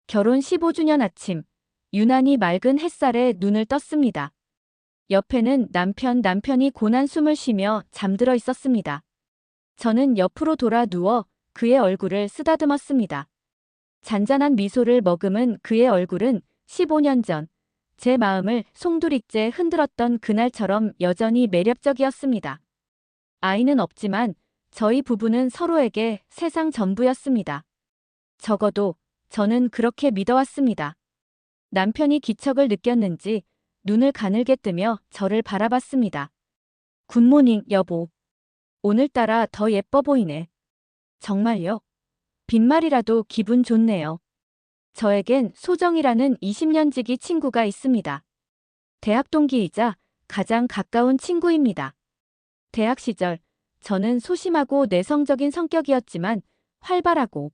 결혼 15주년 아침, 유난히 맑은 햇살에 눈을 떴습니다. 옆에는 남편이 고난 숨을 쉬며 잠들어 있었습니다. 저는 옆으로 돌아 누워 그의 얼굴을 쓰다듬었습니다. 잔잔한 미소를 머금은 그의 얼굴은 15년 전, 제 마음을 송두리째 흔들었던 그날처럼 여전히 매력적이었습니다. 아이는 없지만 저희 부부는 서로에게 세상 전부였습니다. 적어도 저는 그렇게 믿어왔습니다. 남편이 기척을 느꼈는지 눈을 가늘게 뜨며 저를 바라봤습니다. 굿모닝, 여보. 오늘따라 더 예뻐 보이네. 정말요? 빈말이라도 기분 좋네요. 저에겐 소정이라는 20년 지기 친구가 있습니다. 대학 동기이자 가장 가까운 친구입니다. 대학 시절 저는 소심하고 내성적인 성격이었지만 활발하고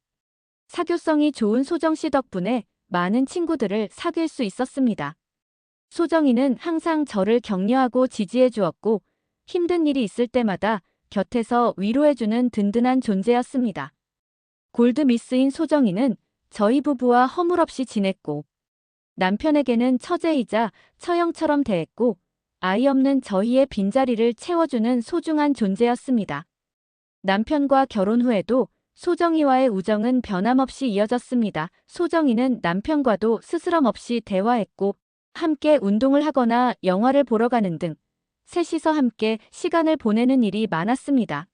사교성이 좋은 소정 씨 덕분에 많은 친구들을 사귈 수 있었습니다. 소정이는 항상 저를 격려하고 지지해 주었고 힘든 일이 있을 때마다 곁에서 위로해주는 든든한 존재였습니다. 골드미스인 소정이는 저희 부부와 허물없이 지냈고 남편에게는 처제이자 처형처럼 대했고 아이 없는 저희의 빈자리를 채워주는 소중한 존재였습니다. 남편과 결혼 후에도 소정이와의 우정은 변함없이 이어졌습니다. 소정이는 남편과도 스스럼 없이 대화했고 함께 운동을 하거나 영화를 보러 가는 등 셋이서 함께 시간을 보내는 일이 많았습니다.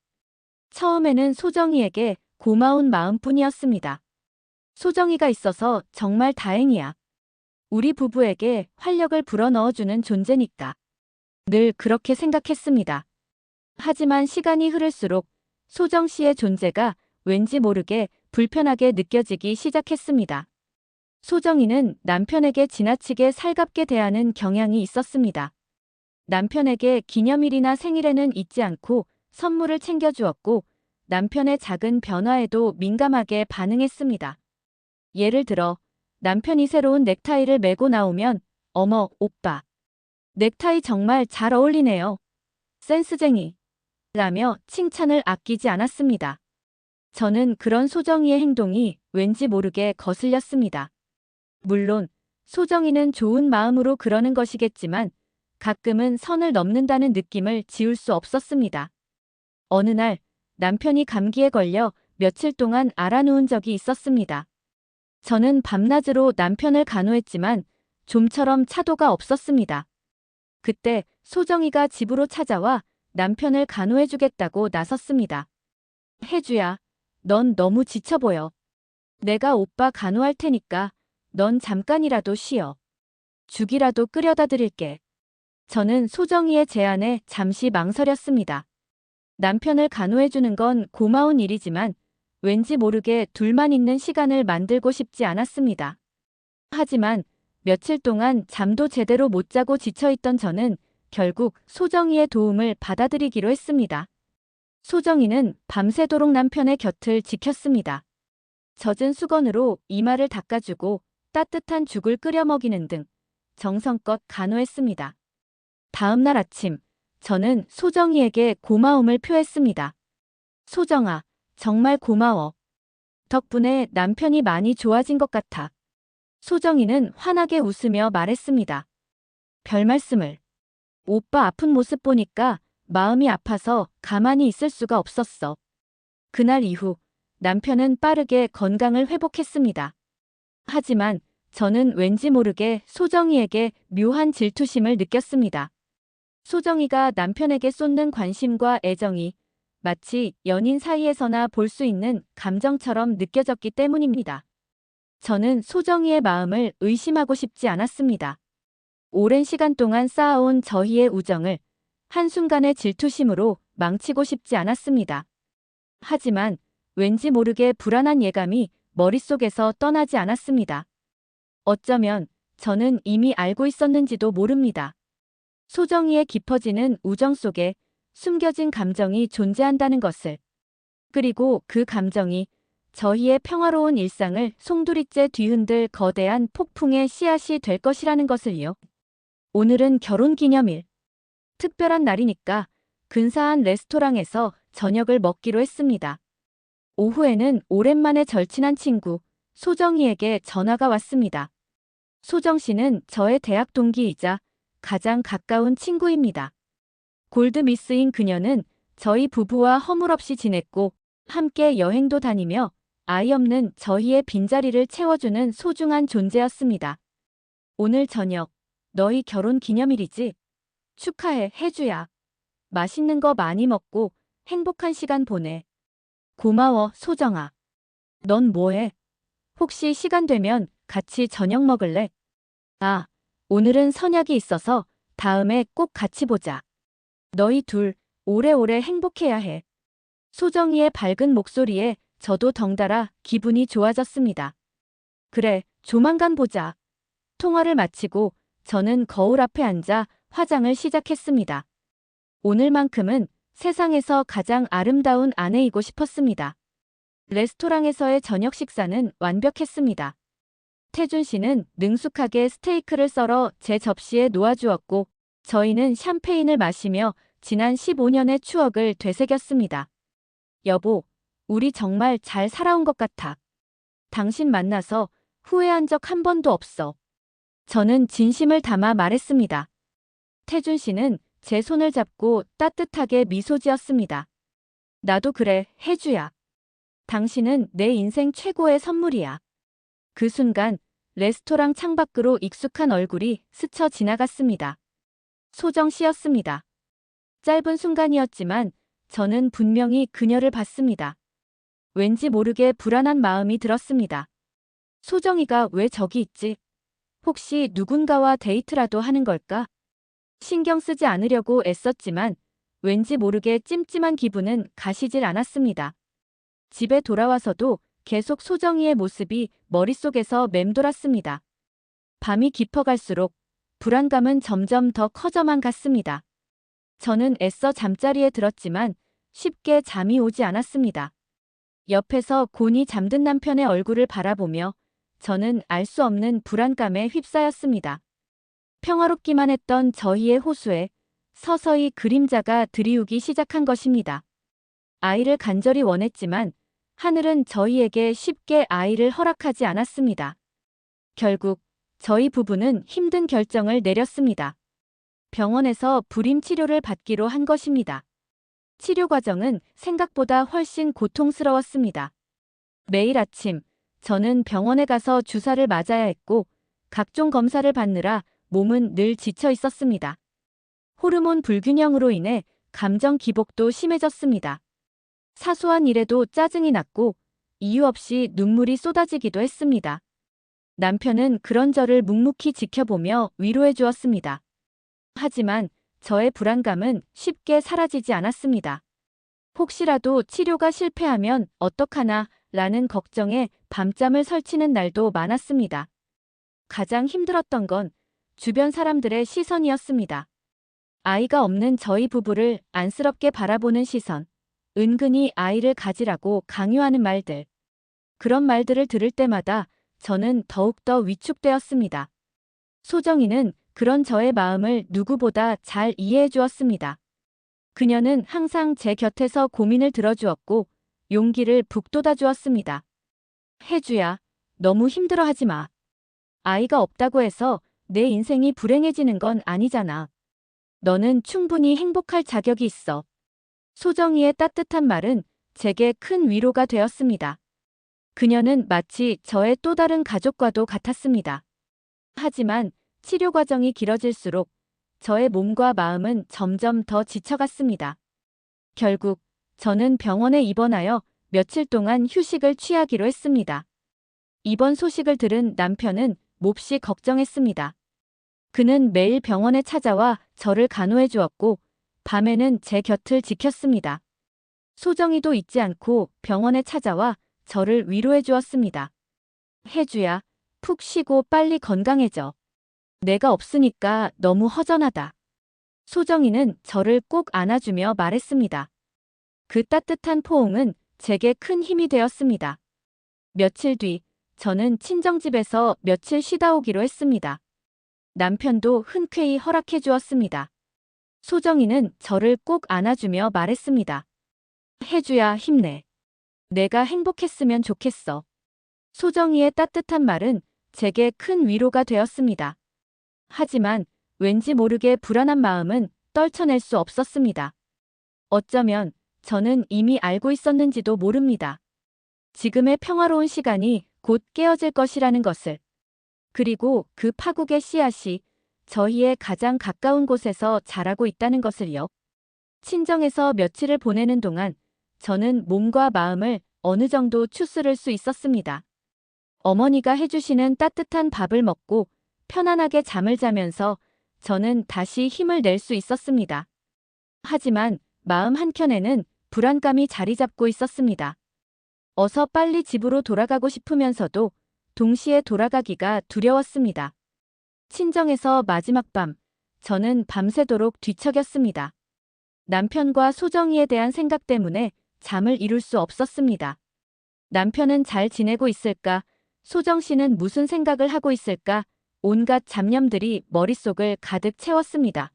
처음에는 소정이에게 고마운 마음뿐이었습니다. 소정이가 있어서 정말 다행이야. 우리 부부에게 활력을 불어넣어주는 존재니까. 늘 그렇게 생각했습니다. 하지만 시간이 흐를수록 소정 씨의 존재가 왠지 모르게 불편하게 느껴지기 시작했습니다. 소정이는 남편에게 지나치게 살갑게 대하는 경향이 있었습니다. 남편에게 기념일이나 생일에는 잊지 않고 선물을 챙겨주었고 남편의 작은 변화에도 민감하게 반응했습니다. 예를 들어 남편이 새로운 넥타이를 메고 나오면 어머, 오빠. 넥타이 정말 잘 어울리네요. 센스쟁이. 라며 칭찬을 아끼지 않았습니다. 저는 그런 소정이의 행동이 왠지 모르게 거슬렸습니다. 물론 소정이는 좋은 마음으로 그러는 것이겠지만 가끔은 선을 넘는다는 느낌을 지울 수 없었습니다. 어느 날 남편이 감기에 걸려 며칠 동안 알아누운 적이 있었습니다. 저는 밤낮으로 남편을 간호했지만 좀처럼 차도가 없었습니다. 그때 소정이가 집으로 찾아와 남편을 간호해주겠다고 나섰습니다. 혜주야, 넌 너무 지쳐 보여. 내가 오빠 간호할 테니까 넌 잠깐이라도 쉬어. 죽이라도 끓여다 드릴게. 저는 소정이의 제안에 잠시 망설였습니다. 남편을 간호해주는 건 고마운 일이지만 왠지 모르게 둘만 있는 시간을 만들고 싶지 않았습니다. 하지만 며칠 동안 잠도 제대로 못 자고 지쳐있던 저는 결국 소정이의 도움을 받아들이기로 했습니다. 소정이는 밤새도록 남편의 곁을 지켰습니다. 젖은 수건으로 이마를 닦아주고 따뜻한 죽을 끓여 먹이는 등 정성껏 간호했습니다. 다음 날 아침, 저는 소정이에게 고마움을 표했습니다. 소정아, 정말 고마워. 덕분에 남편이 많이 좋아진 것 같아. 소정이는 환하게 웃으며 말했습니다. 별 말씀을. 오빠 아픈 모습 보니까 마음이 아파서 가만히 있을 수가 없었어. 그날 이후 남편은 빠르게 건강을 회복했습니다. 하지만 저는 왠지 모르게 소정이에게 묘한 질투심을 느꼈습니다. 소정이가 남편에게 쏟는 관심과 애정이 마치 연인 사이에서나 볼 수 있는 감정처럼 느껴졌기 때문입니다. 저는 소정이의 마음을 의심하고 싶지 않았습니다. 오랜 시간 동안 쌓아온 저희의 우정을 한순간의 질투심으로 망치고 싶지 않았습니다. 하지만 왠지 모르게 불안한 예감이 머릿속에서 떠나지 않았습니다. 어쩌면 저는 이미 알고 있었는지도 모릅니다. 소정이의 깊어지는 우정 속에 숨겨진 감정이 존재한다는 것을. 그리고 그 감정이 저희의 평화로운 일상을 송두리째 뒤흔들 거대한 폭풍의 씨앗이 될 것이라는 것을요. 오늘은 결혼기념일. 특별한 날이니까 근사한 레스토랑에서 저녁을 먹기로 했습니다. 오후에는 오랜만에 절친한 친구 소정이에게 전화가 왔습니다. 소정 씨는 저의 대학 동기이자 가장 가까운 친구입니다. 골드미스인 그녀는 저희 부부와 허물없이 지냈고 함께 여행도 다니며 아이 없는 저희의 빈자리를 채워주는 소중한 존재였습니다. 오늘 저녁 너희 결혼 기념일이지? 축하해, 혜주야. 맛있는 거 많이 먹고 행복한 시간 보내. 고마워, 소정아. 넌 뭐해? 혹시 시간 되면 같이 저녁 먹을래? 아, 오늘은 선약이 있어서 다음에 꼭 같이 보자. 너희 둘 오래오래 행복해야 해. 소정이의 밝은 목소리에 저도 덩달아 기분이 좋아졌습니다. 그래, 조만간 보자. 통화를 마치고 저는 거울 앞에 앉아 화장을 시작했습니다. 오늘만큼은 세상에서 가장 아름다운 아내이고 싶었습니다. 레스토랑에서의 저녁 식사는 완벽했습니다. 태준 씨는 능숙하게 스테이크를 썰어 제 접시에 놓아주었고, 저희는 샴페인을 마시며 지난 15년의 추억을 되새겼습니다. 여보, 우리 정말 잘 살아온 것 같아. 당신 만나서 후회한 적 한 번도 없어. 저는 진심을 담아 말했습니다. 태준 씨는 제 손을 잡고 따뜻하게 미소 지었습니다. 나도 그래, 혜주야. 당신은 내 인생 최고의 선물이야. 그 순간 레스토랑 창밖으로 익숙한 얼굴이 스쳐 지나갔습니다. 소정 씨였습니다. 짧은 순간이었지만 저는 분명히 그녀를 봤습니다. 왠지 모르게 불안한 마음이 들었습니다. 소정이가 왜 저기 있지? 혹시 누군가와 데이트라도 하는 걸까? 신경 쓰지 않으려고 애썼지만 왠지 모르게 찜찜한 기분은 가시질 않았습니다. 집에 돌아와서도 계속 소정이의 모습이 머릿속에서 맴돌았습니다. 밤이 깊어갈수록 불안감은 점점 더 커져만 갔습니다. 저는 애써 잠자리에 들었지만 쉽게 잠이 오지 않았습니다. 옆에서 곤히 잠든 남편의 얼굴을 바라보며 저는 알 수 없는 불안감에 휩싸였습니다. 평화롭기만 했던 저희의 호수에 서서히 그림자가 드리우기 시작한 것입니다. 아이를 간절히 원했지만 하늘은 저희에게 쉽게 아이를 허락하지 않았습니다. 결국 저희 부부는 힘든 결정을 내렸습니다. 병원에서 불임 치료를 받기로 한 것입니다. 치료 과정은 생각보다 훨씬 고통스러웠습니다. 매일 아침 저는 병원에 가서 주사를 맞아야 했고 각종 검사를 받느라 몸은 늘 지쳐 있었습니다. 호르몬 불균형으로 인해 감정 기복도 심해졌습니다. 사소한 일에도 짜증이 났고 이유 없이 눈물이 쏟아지기도 했습니다. 남편은 그런 저를 묵묵히 지켜보며 위로해 주었습니다. 하지만 저의 불안감은 쉽게 사라지지 않았습니다. 혹시라도 치료가 실패하면 어떡하나 라는 걱정에 밤잠을 설치는 날도 많았습니다. 가장 힘들었던 건 주변 사람들의 시선이었습니다. 아이가 없는 저희 부부를 안쓰럽게 바라보는 시선, 은근히 아이를 가지라고 강요하는 말들. 그런 말들을 들을 때마다 저는 더욱더 위축되었습니다. 소정이는 그런 저의 마음을 누구보다 잘 이해해 주었습니다. 그녀는 항상 제 곁에서 고민을 들어주었고 용기를 북돋아 주었습니다. 혜주야, 너무 힘들어하지 마. 아이가 없다고 해서 내 인생이 불행해지는 건 아니잖아. 너는 충분히 행복할 자격이 있어. 소정이의 따뜻한 말은 제게 큰 위로가 되었습니다. 그녀는 마치 저의 또 다른 가족과도 같았습니다. 하지만 치료 과정이 길어질수록 저의 몸과 마음은 점점 더 지쳐갔습니다. 결국 저는 병원에 입원하여 며칠 동안 휴식을 취하기로 했습니다. 입원 소식을 들은 남편은 몹시 걱정했습니다. 그는 매일 병원에 찾아와 저를 간호해 주었고 밤에는 제 곁을 지켰습니다. 소정이도 잊지 않고 병원에 찾아와 저를 위로해 주었습니다. 혜주야, 푹 쉬고 빨리 건강해져. 내가 없으니까 너무 허전하다. 소정이는 저를 꼭 안아주며 말했습니다. 그 따뜻한 포옹은 제게 큰 힘이 되었습니다. 며칠 뒤 저는 친정집에서 며칠 쉬다 오기로 했습니다. 남편도 흔쾌히 허락해 주었습니다. 소정이는 저를 꼭 안아주며 말했습니다. 혜주야, 힘내. 내가 행복했으면 좋겠어. 소정이의 따뜻한 말은 제게 큰 위로가 되었습니다. 하지만 왠지 모르게 불안한 마음은 떨쳐낼 수 없었습니다. 어쩌면 저는 이미 알고 있었는지도 모릅니다. 지금의 평화로운 시간이 곧 깨어질 것이라는 것을. 그리고 그 파국의 씨앗이 저희의 가장 가까운 곳에서 자라고 있다는 것을요. 친정에서 며칠을 보내는 동안 저는 몸과 마음을 어느 정도 추스를 수 있었습니다. 어머니가 해주시는 따뜻한 밥을 먹고 편안하게 잠을 자면서 저는 다시 힘을 낼 수 있었습니다. 하지만 마음 한켠에는 불안감이 자리 잡고 있었습니다. 어서 빨리 집으로 돌아가고 싶으면서도 동시에 돌아가기가 두려웠습니다. 친정에서 마지막 밤, 저는 밤새도록 뒤척였습니다. 남편과 소정이에 대한 생각 때문에 잠을 이룰 수 없었습니다. 남편은 잘 지내고 있을까? 소정 씨는 무슨 생각을 하고 있을까? 온갖 잡념들이 머릿속을 가득 채웠습니다.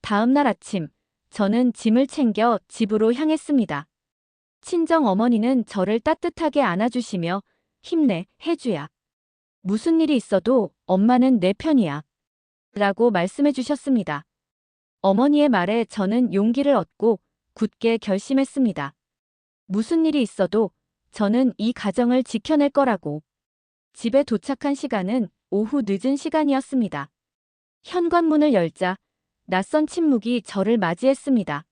다음 날 아침, 저는 짐을 챙겨 집으로 향했습니다. 친정 어머니는 저를 따뜻하게 안아주시며 힘내, 혜주야. 무슨 일이 있어도 엄마는 내 편이야. 라고 말씀해 주셨습니다. 어머니의 말에 저는 용기를 얻고 굳게 결심했습니다. 무슨 일이 있어도 저는 이 가정을 지켜낼 거라고. 집에 도착한 시간은 오후 늦은 시간이었습니다. 현관문을 열자 낯선 침묵이 저를 맞이했습니다.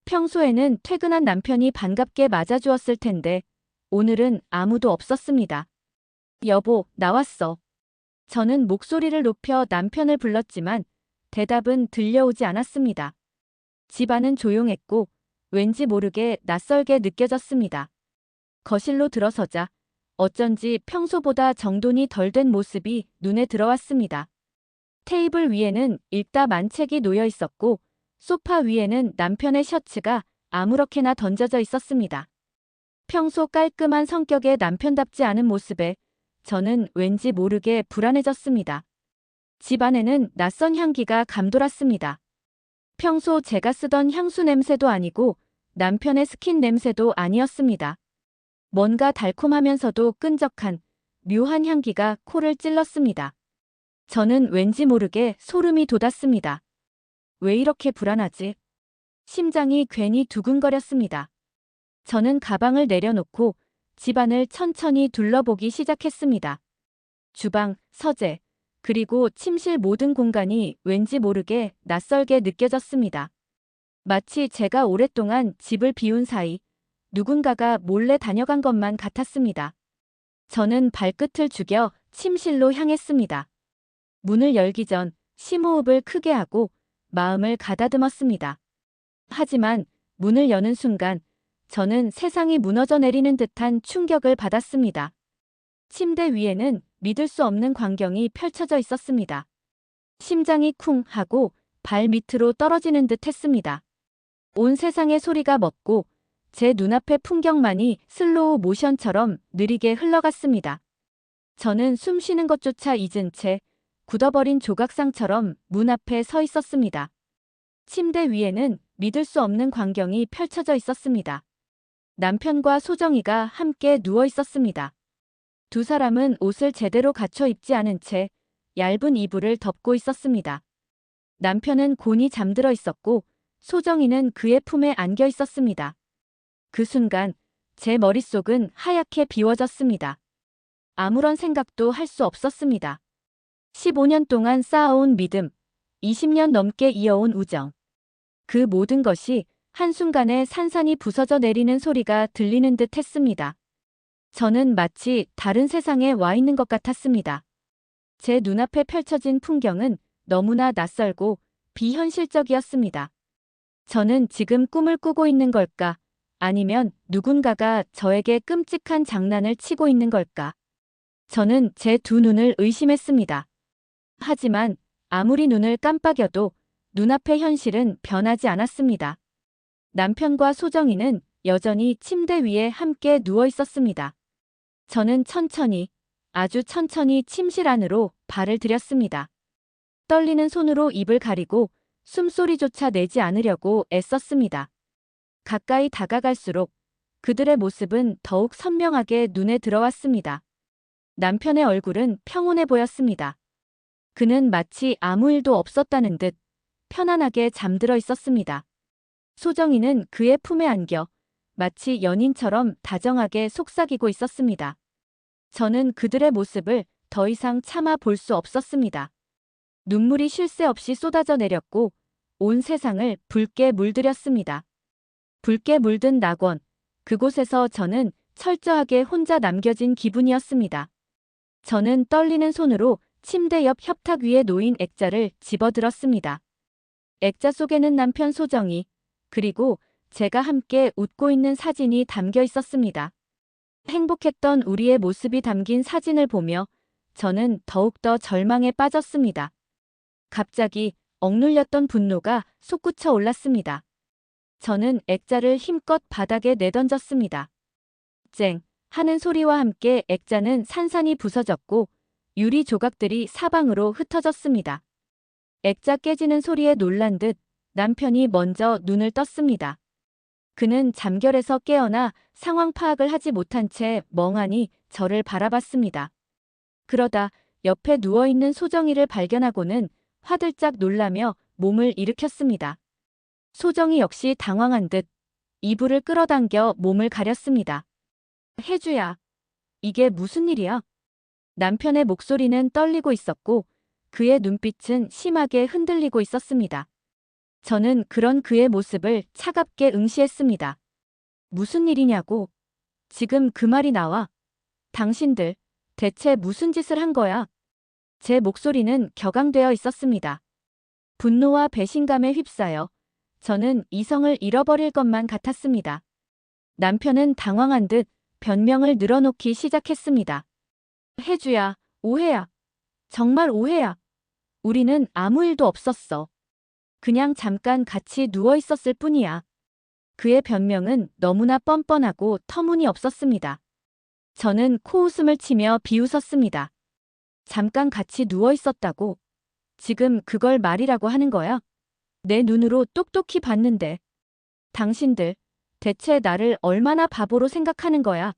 평소에는 퇴근한 남편이 반갑게 맞아주었을 텐데 오늘은 아무도 없었습니다. 여보, 나왔어. 저는 목소리를 높여 남편을 불렀지만 대답은 들려오지 않았습니다. 집안은 조용했고 왠지 모르게 낯설게 느껴졌습니다. 거실로 들어서자 어쩐지 평소보다 정돈이 덜 된 모습이 눈에 들어왔습니다. 테이블 위에는 읽다 만책이 놓여 있었고 소파 위에는 남편의 셔츠가 아무렇게나 던져져 있었습니다. 평소 깔끔한 성격의 남편답지 않은 모습에 저는 왠지 모르게 불안해졌습니다. 집 안에는 낯선 향기가 감돌았습니다. 평소 제가 쓰던 향수 냄새도 아니고 남편의 스킨 냄새도 아니었습니다. 뭔가 달콤하면서도 끈적한 묘한 향기가 코를 찔렀습니다. 저는 왠지 모르게 소름이 돋았습니다. 왜 이렇게 불안하지? 심장이 괜히 두근거렸습니다. 저는 가방을 내려놓고 집안을 천천히 둘러보기 시작했습니다. 주방, 서재, 그리고 침실 모든 공간이 왠지 모르게 낯설게 느껴졌습니다. 마치 제가 오랫동안 집을 비운 사이 누군가가 몰래 다녀간 것만 같았습니다. 저는 발끝을 죽여 침실로 향했습니다. 문을 열기 전 심호흡을 크게 하고 마음을 가다듬었습니다. 하지만 문을 여는 순간 저는 세상이 무너져 내리는 듯한 충격을 받았습니다. 침대 위에는 믿을 수 없는 광경이 펼쳐져 있었습니다. 심장이 쿵 하고 발 밑으로 떨어지는 듯 했습니다. 온 세상의 소리가 멎고 제 눈앞의 풍경만이 슬로우 모션처럼 느리게 흘러갔습니다. 저는 숨 쉬는 것조차 잊은 채 굳어버린 조각상처럼 문 앞에 서 있었습니다. 침대 위에는 믿을 수 없는 광경이 펼쳐져 있었습니다. 남편과 소정이가 함께 누워 있었습니다. 두 사람은 옷을 제대로 갖춰 입지 않은 채 얇은 이불을 덮고 있었습니다. 남편은 곤히 잠들어 있었고 소정이는 그의 품에 안겨 있었습니다. 그 순간 제 머릿속은 하얗게 비워졌습니다. 아무런 생각도 할 수 없었습니다. 15년 동안 쌓아온 믿음, 20년 넘게 이어온 우정. 그 모든 것이 한순간에 산산이 부서져 내리는 소리가 들리는 듯 했습니다. 저는 마치 다른 세상에 와 있는 것 같았습니다. 제 눈앞에 펼쳐진 풍경은 너무나 낯설고 비현실적이었습니다. 저는 지금 꿈을 꾸고 있는 걸까? 아니면 누군가가 저에게 끔찍한 장난을 치고 있는 걸까? 저는 제 두 눈을 의심했습니다. 하지만 아무리 눈을 깜빡여도 눈앞의 현실은 변하지 않았습니다. 남편과 소정이는 여전히 침대 위에 함께 누워 있었습니다. 저는 천천히, 아주 천천히 침실 안으로 발을 들였습니다. 떨리는 손으로 입을 가리고 숨소리조차 내지 않으려고 애썼습니다. 가까이 다가갈수록 그들의 모습은 더욱 선명하게 눈에 들어왔습니다. 남편의 얼굴은 평온해 보였습니다. 그는 마치 아무 일도 없었다는 듯 편안하게 잠들어 있었습니다. 소정이는 그의 품에 안겨 마치 연인처럼 다정하게 속삭이고 있었습니다. 저는 그들의 모습을 더 이상 참아 볼 수 없었습니다. 눈물이 쉴 새 없이 쏟아져 내렸고 온 세상을 붉게 물들였습니다. 붉게 물든 낙원, 그곳에서 저는 철저하게 혼자 남겨진 기분이었습니다. 저는 떨리는 손으로 침대 옆 협탁 위에 놓인 액자를 집어들었습니다. 액자 속에는 남편 소정이, 그리고 제가 함께 웃고 있는 사진이 담겨 있었습니다. 행복했던 우리의 모습이 담긴 사진을 보며 저는 더욱더 절망에 빠졌습니다. 갑자기 억눌렸던 분노가 솟구쳐 올랐습니다. 저는 액자를 힘껏 바닥에 내던졌습니다. 쨍 하는 소리와 함께 액자는 산산이 부서졌고 유리 조각들이 사방으로 흩어졌습니다. 액자 깨지는 소리에 놀란 듯 남편이 먼저 눈을 떴습니다. 그는 잠결에서 깨어나 상황 파악을 하지 못한 채 멍하니 저를 바라봤습니다. 그러다 옆에 누워있는 소정이를 발견하고는 화들짝 놀라며 몸을 일으켰습니다. 소정이 역시 당황한 듯 이불을 끌어당겨 몸을 가렸습니다. 혜주야, 이게 무슨 일이야? 남편의 목소리는 떨리고 있었고 그의 눈빛은 심하게 흔들리고 있었습니다. 저는 그런 그의 모습을 차갑게 응시했습니다. 무슨 일이냐고? 지금 그 말이 나와. 당신들, 대체 무슨 짓을 한 거야? 제 목소리는 격앙되어 있었습니다. 분노와 배신감에 휩싸여 저는 이성을 잃어버릴 것만 같았습니다. 남편은 당황한 듯 변명을 늘어놓기 시작했습니다. 혜주야, 오해야. 정말 오해야. 우리는 아무 일도 없었어. 그냥 잠깐 같이 누워 있었을 뿐이야. 그의 변명은 너무나 뻔뻔하고 터무니없었습니다. 저는 코웃음을 치며 비웃었습니다. 잠깐 같이 누워 있었다고? 지금 그걸 말이라고 하는 거야? 내 눈으로 똑똑히 봤는데. 당신들, 대체 나를 얼마나 바보로 생각하는 거야?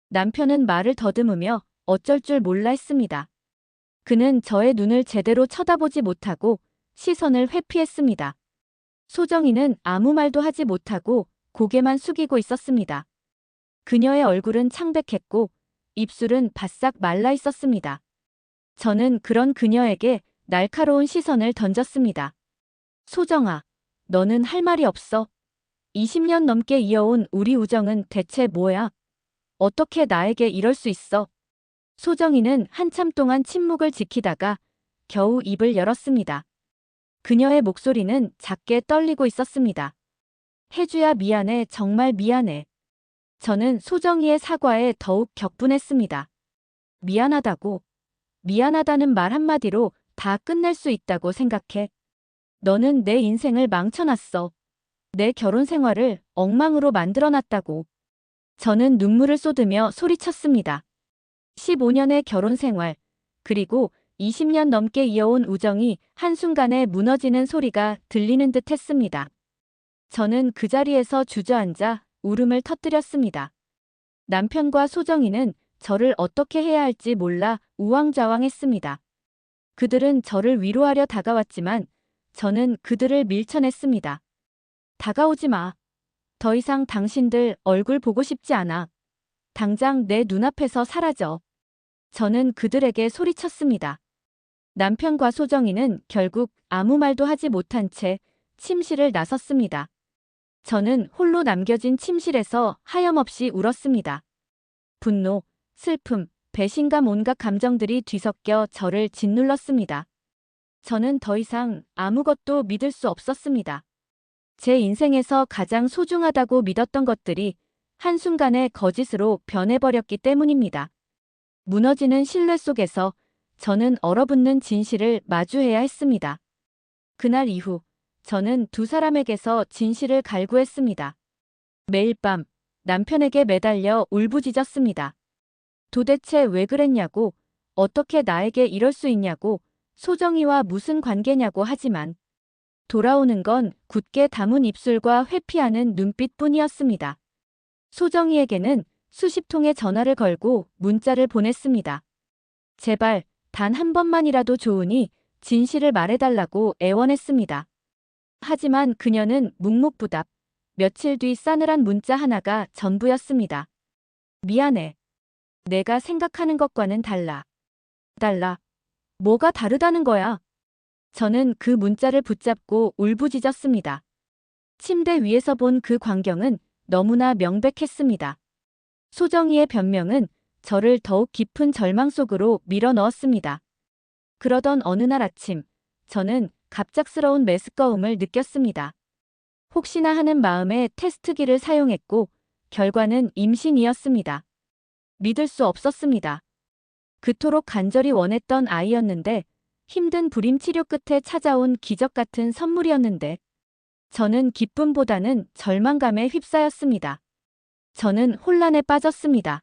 남편은 말을 더듬으며 어쩔 줄 몰라 했습니다. 그는 저의 눈을 제대로 쳐다보지 못하고 시선을 회피했습니다. 소정이는 아무 말도 하지 못하고 고개만 숙이고 있었습니다. 그녀의 얼굴은 창백했고 입술은 바싹 말라 있었습니다. 저는 그런 그녀에게 날카로운 시선을 던졌습니다. 소정아, 너는 할 말이 없어. 20년 넘게 이어온 우리 우정은 대체 뭐야? 어떻게 나에게 이럴 수 있어? 소정이는 한참 동안 침묵을 지키다가 겨우 입을 열었습니다. 그녀의 목소리는 작게 떨리고 있었습니다. 혜주야, 미안해, 정말 미안해. 저는 소정이의 사과에 더욱 격분했습니다. 미안하다고. 미안하다는 말 한마디로 다 끝낼 수 있다고 생각해. 너는 내 인생을 망쳐놨어. 내 결혼 생활을 엉망으로 만들어놨다고. 저는 눈물을 쏟으며 소리쳤습니다. 15년의 결혼 생활, 그리고 20년 넘게 이어온 우정이 한순간에 무너지는 소리가 들리는 듯 했습니다. 저는 그 자리에서 주저앉아 울음을 터뜨렸습니다. 남편과 소정이는 저를 어떻게 해야 할지 몰라 우왕좌왕했습니다. 그들은 저를 위로하려 다가왔지만 저는 그들을 밀쳐냈습니다. 다가오지 마. 더 이상 당신들 얼굴 보고 싶지 않아. 당장 내 눈앞에서 사라져. 저는 그들에게 소리쳤습니다. 남편과 소정이는 결국 아무 말도 하지 못한 채 침실을 나섰습니다. 저는 홀로 남겨진 침실에서 하염없이 울었습니다. 분노, 슬픔, 배신감 온갖 감정들이 뒤섞여 저를 짓눌렀습니다. 저는 더 이상 아무것도 믿을 수 없었습니다. 제 인생에서 가장 소중하다고 믿었던 것들이 한순간에 거짓으로 변해버렸기 때문입니다. 무너지는 신뢰 속에서 저는 얼어붙는 진실을 마주해야 했습니다. 그날 이후 저는 두 사람에게서 진실을 갈구했습니다. 매일 밤 남편에게 매달려 울부짖었습니다. 도대체 왜 그랬냐고, 어떻게 나에게 이럴 수 있냐고, 소정이와 무슨 관계냐고 하지만 돌아오는 건 굳게 담은 입술과 회피하는 눈빛뿐이었습니다. 소정이에게는 수십 통의 전화를 걸고 문자를 보냈습니다. 제발 단 한 번만이라도 좋으니 진실을 말해달라고 애원했습니다. 하지만 그녀는 묵묵부답. 며칠 뒤 싸늘한 문자 하나가 전부였습니다. 미안해. 내가 생각하는 것과는 달라. 달라. 뭐가 다르다는 거야? 저는 그 문자를 붙잡고 울부짖었습니다. 침대 위에서 본 그 광경은 너무나 명백했습니다. 소정이의 변명은 저를 더욱 깊은 절망 속으로 밀어넣었습니다. 그러던 어느 날 아침, 저는 갑작스러운 메스꺼움을 느꼈습니다. 혹시나 하는 마음에 테스트기를 사용했고, 결과는 임신이었습니다. 믿을 수 없었습니다. 그토록 간절히 원했던 아이였는데, 힘든 불임 치료 끝에 찾아온 기적 같은 선물이었는데, 저는 기쁨보다는 절망감에 휩싸였습니다. 저는 혼란에 빠졌습니다.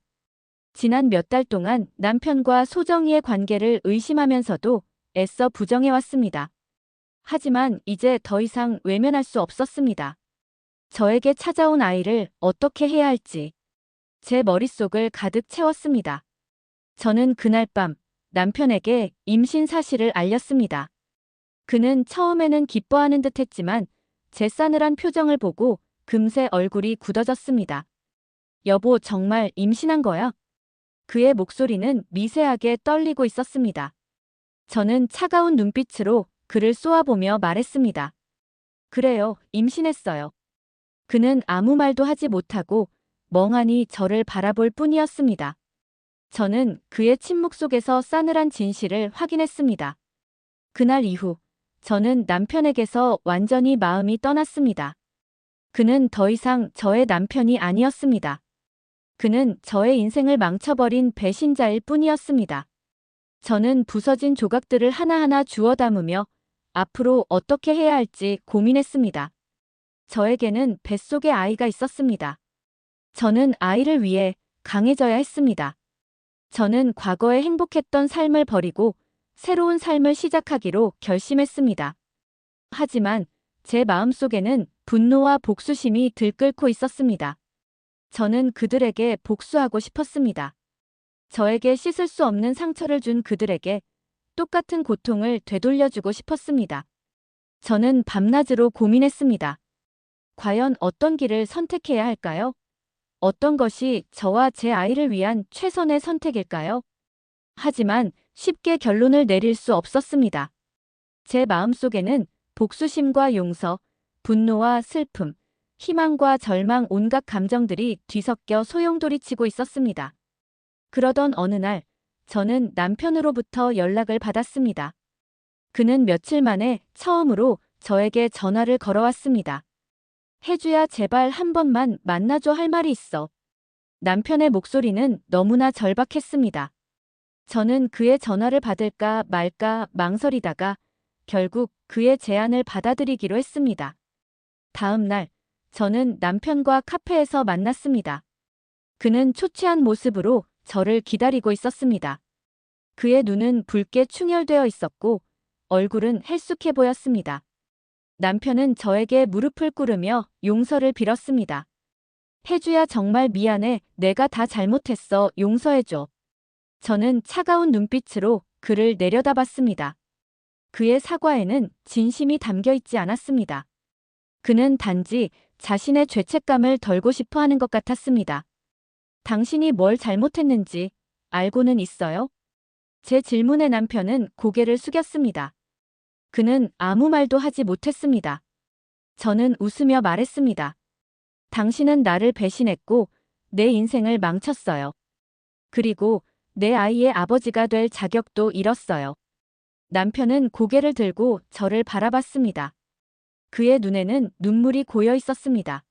지난 몇 달 동안 남편과 소정이의 관계를 의심하면서도 애써 부정해왔습니다. 하지만 이제 더 이상 외면할 수 없었습니다. 저에게 찾아온 아이를 어떻게 해야 할지 제 머릿속을 가득 채웠습니다. 저는 그날 밤 남편에게 임신 사실을 알렸습니다. 그는 처음에는 기뻐하는 듯 했지만 제 싸늘한 표정을 보고 금세 얼굴이 굳어졌습니다. 여보, 정말 임신한 거야? 그의 목소리는 미세하게 떨리고 있었습니다. 저는 차가운 눈빛으로 그를 쏘아보며 말했습니다. 그래요, 임신했어요. 그는 아무 말도 하지 못하고 멍하니 저를 바라볼 뿐이었습니다. 저는 그의 침묵 속에서 싸늘한 진실을 확인했습니다. 그날 이후 저는 남편에게서 완전히 마음이 떠났습니다. 그는 더 이상 저의 남편이 아니었습니다. 그는 저의 인생을 망쳐버린 배신자일 뿐이었습니다. 저는 부서진 조각들을 하나하나 주워 담으며 앞으로 어떻게 해야 할지 고민했습니다. 저에게는 뱃속에 아이가 있었습니다. 저는 아이를 위해 강해져야 했습니다. 저는 과거에 행복했던 삶을 버리고 새로운 삶을 시작하기로 결심했습니다. 하지만 제 마음속에는 분노와 복수심이 들끓고 있었습니다. 저는 그들에게 복수하고 싶었습니다. 저에게 씻을 수 없는 상처를 준 그들에게 똑같은 고통을 되돌려주고 싶었습니다. 저는 밤낮으로 고민했습니다. 과연 어떤 길을 선택해야 할까요? 어떤 것이 저와 제 아이를 위한 최선의 선택일까요? 하지만 쉽게 결론을 내릴 수 없었습니다. 제 마음속에는 복수심과 용서, 분노와 슬픔, 희망과 절망 온갖 감정들이 뒤섞여 소용돌이치고 있었습니다. 그러던 어느 날, 저는 남편으로부터 연락을 받았습니다. 그는 며칠 만에 처음으로 저에게 전화를 걸어왔습니다. 혜주야, 제발 한 번만 만나줘, 할 말이 있어. 남편의 목소리는 너무나 절박했습니다. 저는 그의 전화를 받을까 말까 망설이다가 결국 그의 제안을 받아들이기로 했습니다. 다음 날, 저는 남편과 카페에서 만났습니다. 그는 초췌한 모습으로 저를 기다리고 있었습니다. 그의 눈은 붉게 충혈되어 있었고 얼굴은 헬쑥해 보였습니다. 남편은 저에게 무릎을 꿇으며 용서를 빌었습니다. 혜주야, 정말 미안해. 내가 다 잘못했어. 용서해줘. 저는 차가운 눈빛으로 그를 내려다봤습니다. 그의 사과에는 진심이 담겨 있지 않았습니다. 그는 단지 자신의 죄책감을 덜고 싶어 하는 것 같았습니다. 당신이 뭘 잘못했는지 알고는 있어요? 제 질문에 남편은 고개를 숙였습니다. 그는 아무 말도 하지 못했습니다. 저는 웃으며 말했습니다. 당신은 나를 배신했고 내 인생을 망쳤어요. 그리고 내 아이의 아버지가 될 자격도 잃었어요. 남편은 고개를 들고 저를 바라봤습니다. 그의 눈에는 눈물이 고여 있었습니다.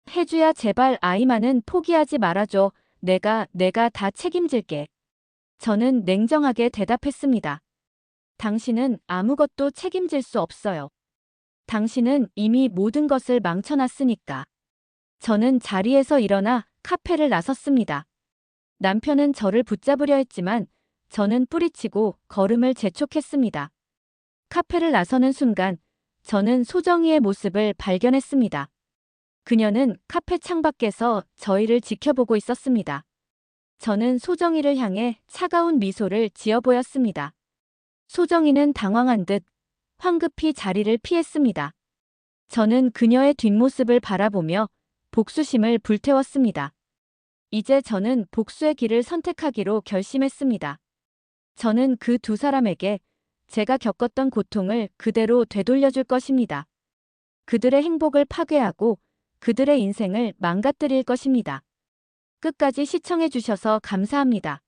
혜주야, 제발 아이만은 포기하지 말아줘. 내가 다 책임질게. 저는 냉정하게 대답했습니다. 당신은 아무것도 책임질 수 없어요. 당신은 이미 모든 것을 망쳐놨으니까. 저는 자리에서 일어나 카페를 나섰습니다. 남편은 저를 붙잡으려 했지만 저는 뿌리치고 걸음을 재촉했습니다. 카페를 나서는 순간 저는 소정이의 모습을 발견했습니다. 그녀는 카페 창밖에서 저희를 지켜보고 있었습니다. 저는 소정이를 향해 차가운 미소를 지어 보였습니다. 소정이는 당황한 듯 황급히 자리를 피했습니다. 저는 그녀의 뒷모습을 바라보며 복수심을 불태웠습니다. 이제 저는 복수의 길을 선택하기로 결심했습니다. 저는 그 두 사람에게 제가 겪었던 고통을 그대로 되돌려줄 것입니다. 그들의 행복을 파괴하고 그들의 인생을 망가뜨릴 것입니다. 끝까지 시청해 주셔서 감사합니다.